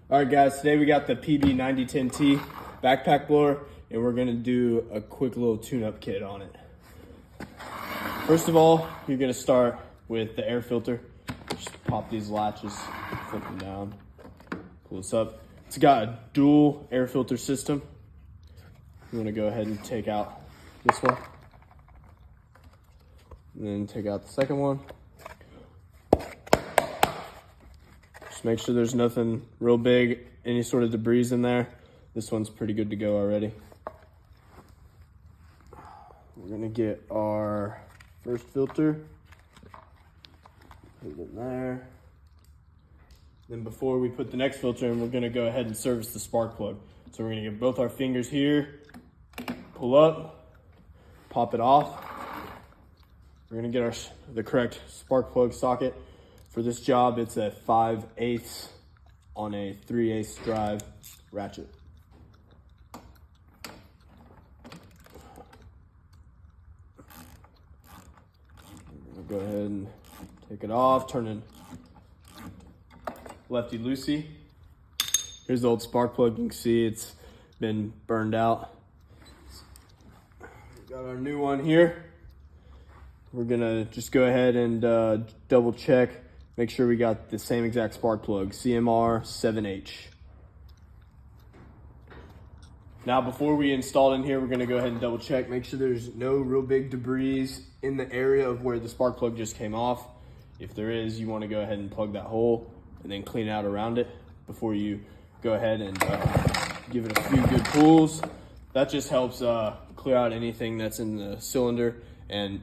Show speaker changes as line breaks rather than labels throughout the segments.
All right, guys, today we got the PB9010T backpack blower, and we're gonna do a quick little tune-up kit on it. First of all, you're gonna start with the air filter. Just pop these latches, flip them down, pull this up. It's got a dual air filter system. I'm gonna go ahead and take out this one, and then take out the second one. Just make sure there's nothing real big, any sort of debris in there. This one's pretty good to go already. We're gonna get our first filter, put it in there. Then before we put the next filter in, we're gonna go ahead and service the spark plug. So we're gonna get both our fingers here, pull up, pop it off. We're gonna get the correct spark plug socket. For this job, it's a 5/8 on a 3/8 drive ratchet. Go ahead and take it off, turn it lefty-loosey. Here's the old spark plug. You can see it's been burned out. Got our new one here. We're gonna just go ahead and double check. Make sure we got the same exact spark plug, CMR 7H. Now, before we install it in here, we're gonna go ahead and double check, make sure there's no real big debris in the area of where the spark plug just came off. If there is, you wanna go ahead and plug that hole and then clean out around it before you go ahead and give it a few good pulls. That just helps clear out anything that's in the cylinder, and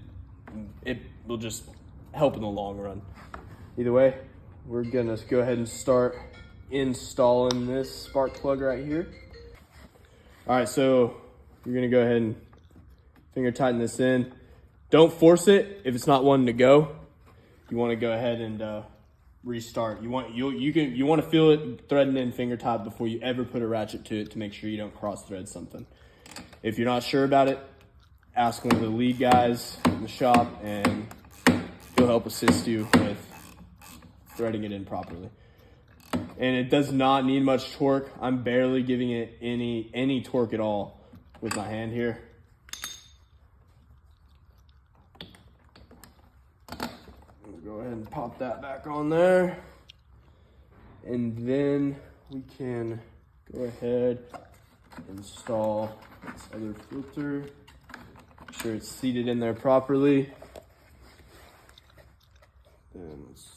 it will just help in the long run. Either way, we're gonna go ahead and start installing this spark plug right here. All right, so you're gonna go ahead and finger tighten this in. Don't force it if it's not wanting to go. You wanna go ahead and restart. You want to feel it threading in finger tight before you ever put a ratchet to it to make sure you don't cross thread something. If you're not sure about it, ask one of the lead guys in the shop and he'll help assist you with threading it in properly. And it does not need much torque. I'm barely giving it any torque at all with my hand here. Go ahead and pop that back on there. And then we can go ahead and install this other filter. Make sure it's seated in there properly. Then let's see.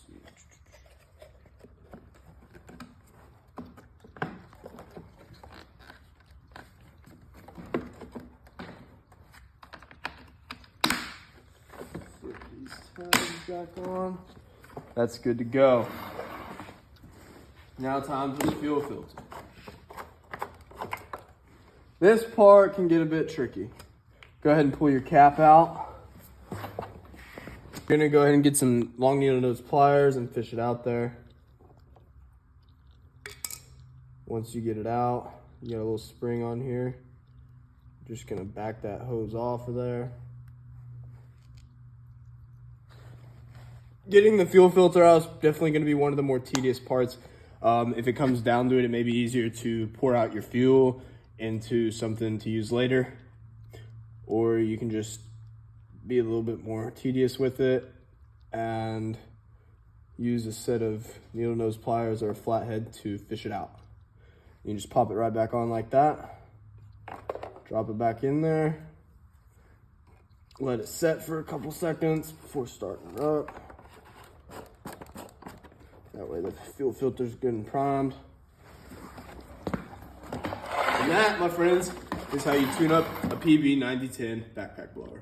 Back on. That's good to go. Now time for the fuel filter. This part can get a bit tricky. Go ahead and pull your cap out. You're gonna go ahead and get some long needle nose pliers and fish it out there. Once you get it out, you got a little spring on here. Just gonna back that hose off of there. Getting the fuel filter out is definitely going to be one of the more tedious parts. If it comes down to it, it may be easier to pour out your fuel into something to use later. Or you can just be a little bit more tedious with it and use a set of needle nose pliers or a flathead to fish it out. You can just pop it right back on like that. Drop it back in there. Let it set for a couple seconds before starting it up. That way the fuel filter's good and primed. And that, my friends, is how you tune up a PB9010 backpack blower.